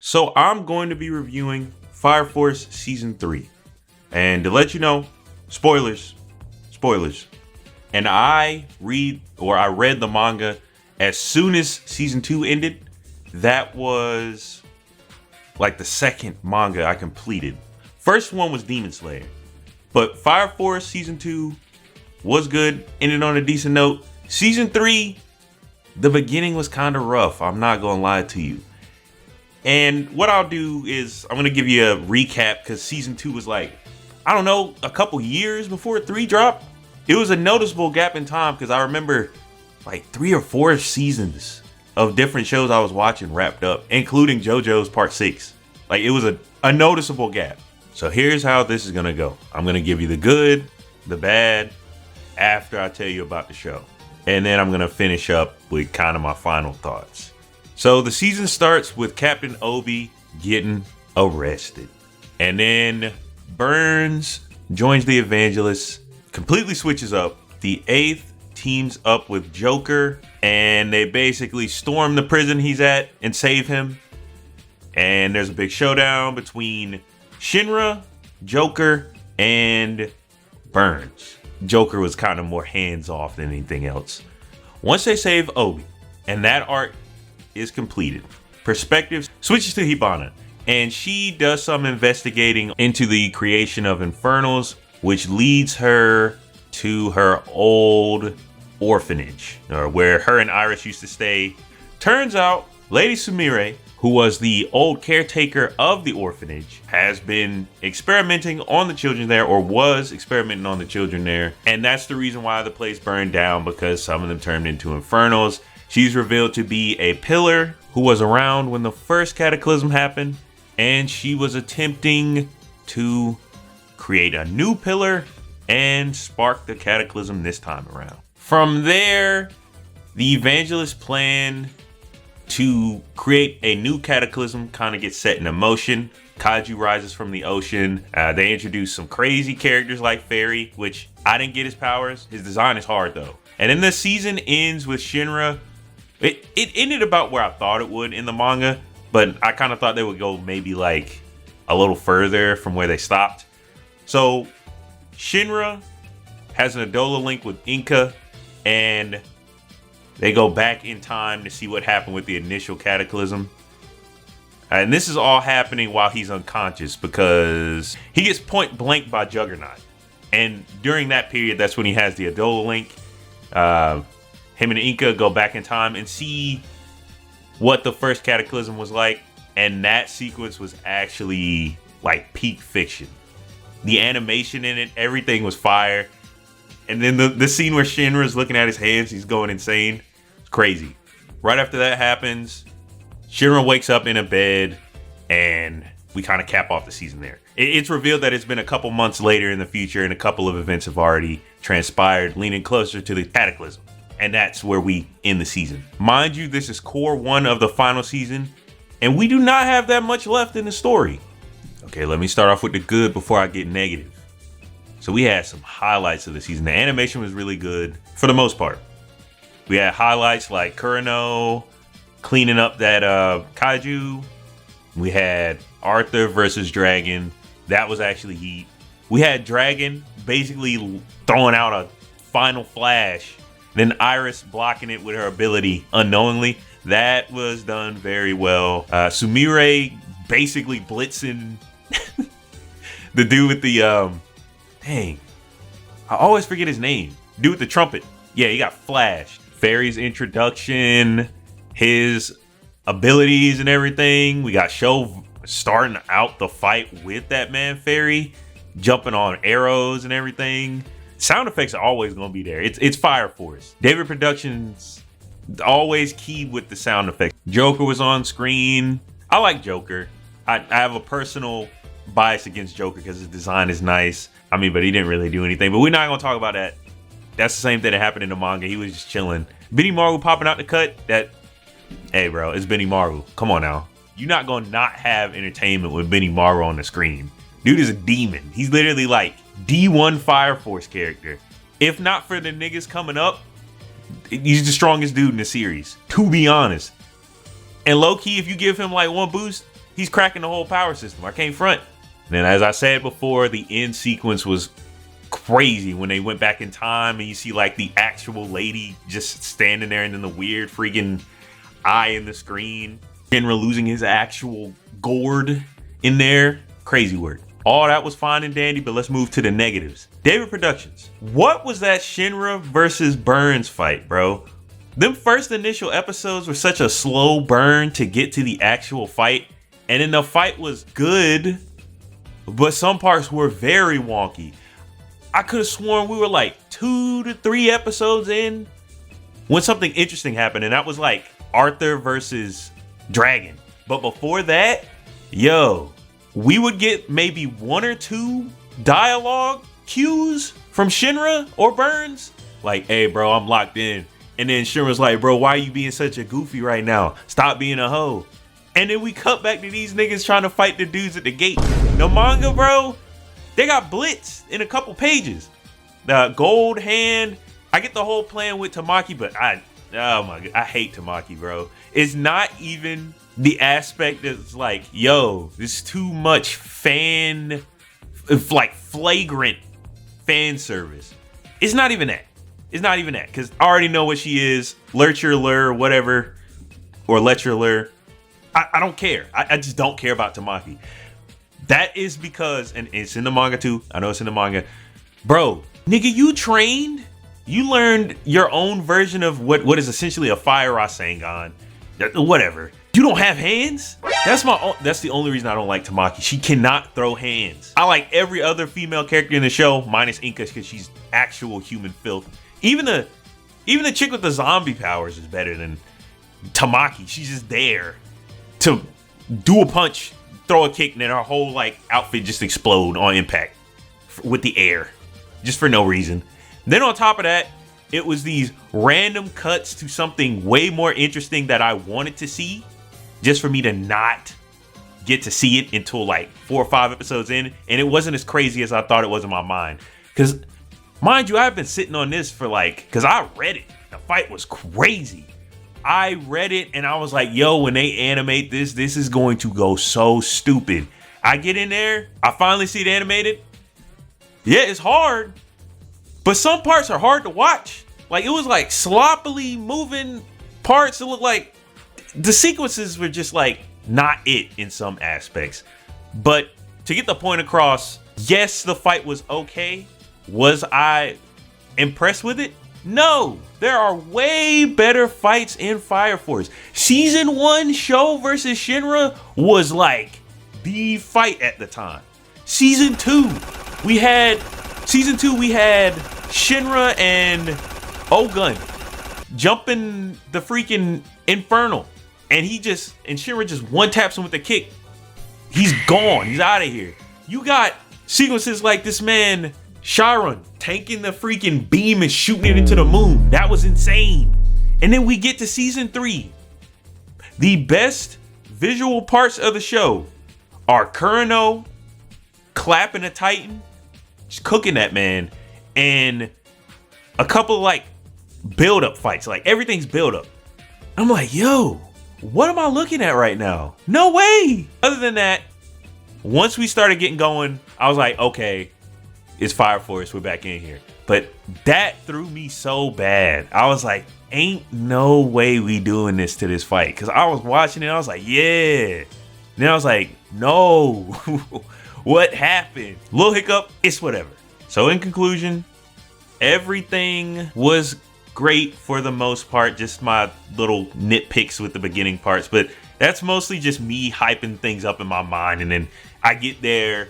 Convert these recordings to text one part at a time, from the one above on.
So I'm going to be reviewing Fire Force Season 3. And to let you know, spoilers. And I read the manga as soon as Season 2 ended. That was like the second manga I completed. First one was Demon Slayer. But Fire Force Season 2 was good, ended on a decent note. Season 3, the beginning was kind of rough. I'm not going to lie to you. And what I'll do is I'm going to give you a recap because Season 2 was like, I don't know, a couple years before 3 dropped. It was a noticeable gap in time because I remember like 3 or 4 seasons of different shows I was watching wrapped up, including JoJo's Part 6. Like it was a noticeable gap. So here's how this is going to go. I'm going to give you the good, the bad, after I tell you about the show. And then I'm going to finish up with kind of my final thoughts. So the season starts with Captain Obi getting arrested. And then Burns joins the Evangelists, completely switches up. The 8th teams up with Joker, and they basically storm the prison he's at and save him. And there's a big showdown between Shinra, Joker, and Burns. Joker was kind of more hands-off than anything else. Once they save Obi, and that arc is completed, perspective switches to Hibana, and she does some investigating into the creation of infernals, which leads her to her old orphanage, or where her and Iris used to stay. Turns out Lady Sumire, who was the old caretaker of the orphanage, has been experimenting on the children there, or was experimenting on the children there. And that's the reason why the place burned down, because some of them turned into infernals. She's revealed to be a pillar who was around when the first cataclysm happened, and she was attempting to create a new pillar and spark the cataclysm this time around. From there, the Evangelist plan to create a new cataclysm kind of gets set in motion. Kaiju rises from the ocean. They introduce some crazy characters like Fairy, which I didn't get his powers. His design is hard though. And then the season ends with Shinra. It ended about where I thought it would in the manga, but I kind of thought they would go maybe like a little further from where they stopped. So Shinra has an Adola link with Inca, and they go back in time to see what happened with the initial cataclysm. And this is all happening while he's unconscious because he gets point blank by Juggernaut. And during that period, that's when he has the Adola link. Him and Inca go back in time and see what the first cataclysm was like. And that sequence was actually like peak fiction. The animation in it, everything was fire. And then the scene where Shinra's looking at his hands, he's going insane. It's crazy. Right after that happens, Shinra wakes up in a bed, and we kind of cap off the season there. It's revealed that it's been a couple months later in the future, and a couple of events have already transpired, leaning closer to the cataclysm. And that's where we end the season. Mind you, this is core 1 of the final season, and we do not have that much left in the story. Okay, let me start off with the good before I get negative. So we had some highlights of the season. The animation was really good for the most part. We had highlights like Kurano cleaning up that kaiju. We had Arthur versus Dragon. That was actually heat. We had Dragon basically throwing out a final flash, then Iris blocking it with her ability unknowingly. That was done very well. Sumire basically blitzing the dude with the dang, I always forget his name. Dude with the trumpet. Yeah, he got flashed. Fairy's introduction, his abilities and everything. We got Sho starting out the fight with that man Fairy, jumping on arrows and everything. Sound effects are always going to be there. It's Fire Force. David Productions always key with the sound effects. Joker was on screen. I like Joker. I have a personal bias against Joker because his design is nice. I mean, but he didn't really do anything. But we're not going to talk about that. That's the same thing that happened in the manga. He was just chilling. Benny Marvel popping out the cut. Hey, bro, it's Benny Marvel. Come on now. You're not going to not have entertainment with Benny Marvel on the screen. Dude is a demon. He's literally like D1 Fire Force character. If not for the niggas coming up, he's the strongest dude in the series, to be honest. And low key, if you give him like one boost, he's cracking the whole power system. I can't front. And then, as I said before, the end sequence was crazy when they went back in time and you see like the actual lady just standing there and then the weird freaking eye in the screen. Shinra losing his actual gourd in there. Crazy work. All that was fine and dandy, but let's move to the negatives. David Productions. What was that Shinra versus Burns fight, bro? Them first initial episodes were such a slow burn to get to the actual fight. And then the fight was good, but some parts were very wonky. I could have sworn we were like 2 to 3 episodes in when something interesting happened. And that was like Arthur versus Dragon. But before that, yo, we would get maybe 1 or 2 dialogue cues from Shinra or Burns. Like, hey, bro, I'm locked in. And then Shinra's like, bro, why are you being such a goofy right now? Stop being a hoe. And then we cut back to these niggas trying to fight the dudes at the gate. The manga, bro, they got blitzed in a couple pages. The gold hand. I get the whole plan with Tamaki, but oh my God, I hate Tamaki, bro. It's not even the aspect that's like, yo, this is too much like flagrant fan service. It's not even that. It's not even that, because I already know what she is. Lurcher lure, whatever. Or Letcher lure. I don't care. I just don't care about Tamaki. That is because, and it's in the manga too. I know it's in the manga. Bro, nigga, you trained. You learned your own version of what is essentially a fire Rasengan. Whatever. You don't have hands? That's the only reason I don't like Tamaki. She cannot throw hands. I like every other female character in the show, minus Inka, because she's actual human filth. Even the chick with the zombie powers is better than Tamaki. She's just there to do a punch, throw a kick, and then her whole like outfit just explode on impact with the air, just for no reason. Then on top of that, it was these random cuts to something way more interesting that I wanted to see, just for me to not get to see it until like 4 or 5 episodes in, and it wasn't as crazy as I thought it was in my mind. Because, mind you, I've been sitting on this for like, because I read it. The fight was crazy. I read it and I was like, yo, when they animate this is going to go so stupid. I get in there, I finally see it animated. Yeah, it's hard, but some parts are hard to watch. Like, it was like sloppily moving parts. It looked like the sequences were just like not it in some aspects. But to get the point across, yes, the fight was okay. Was I impressed with it? No, there are way better fights in Fire Force. Season 1 Sho versus Shinra was like the fight at the time. Season 2, we had Shinra and Ogun jumping the freaking Infernal. And Shinra just one taps him with a kick. He's gone. He's out of here. You got sequences like this man Sharon tanking the freaking beam and shooting it into the moon. That was insane. And then we get to season 3. The best visual parts of the show are Kurano clapping a Titan, just cooking that man, and a couple of like build-up fights. Like, everything's build-up. I'm like, yo, what am I looking at right now? No way. Other than that, once we started getting going, I was like, okay, it's Fire Force, we're back in here. But that threw me so bad. I was like, ain't no way we doing this to this fight. Because I was watching it, I was like, yeah. And then I was like, no. What happened? Little hiccup, it's whatever. So in conclusion, everything was great for the most part. Just my little nitpicks with the beginning parts. But that's mostly just me hyping things up in my mind. And then I get there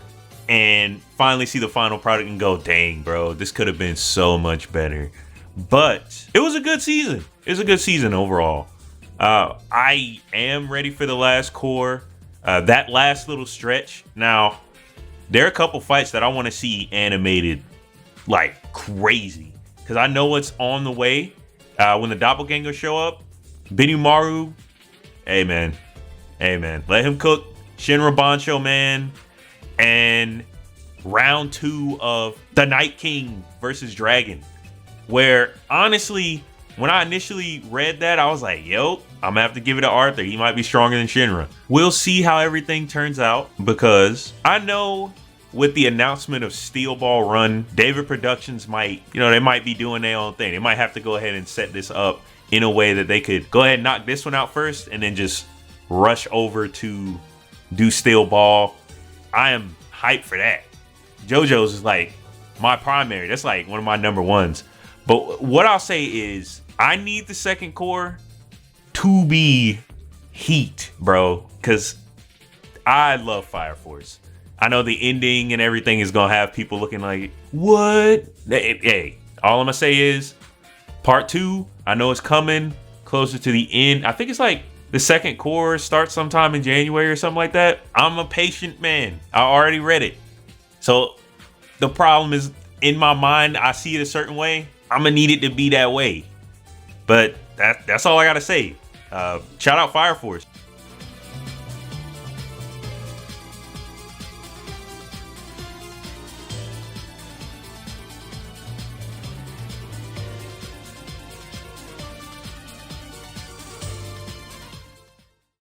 and finally see the final product and go, dang, bro, this could have been so much better. But it was a good season. It was a good season overall. I am ready for the last core. That last little stretch. Now, there are a couple fights that I want to see animated like crazy. Because I know what's on the way. When the doppelgangers show up, Benimaru, hey man. Let him cook. Shinra Bancho, man. And round 2 of the Night King versus Dragon, where honestly when I initially read that, I was like, yo, I'm gonna have to give it to Arthur. He might be stronger than Shinra. We'll see how everything turns out, because I know with the announcement of Steel Ball Run, David Productions might, they might be doing their own thing. They might have to go ahead and set this up in a way that they could go ahead and knock this one out first and then just rush over to do Steel Ball. I am hyped for that. JoJo's is like my primary. That's like one of my number ones. But what I'll say is I need the second core to be heat, bro, because I love Fire Force. I know the ending and everything is gonna have people looking like, what? Hey, all I'm gonna say is part 2, I know it's coming closer to the end. I think it's like the second core starts sometime in January or something like that. I'm a patient man. I already read it. So the problem is, in my mind, I see it a certain way. I'm gonna need it to be that way. But that's all I gotta say. Shout out Fire Force.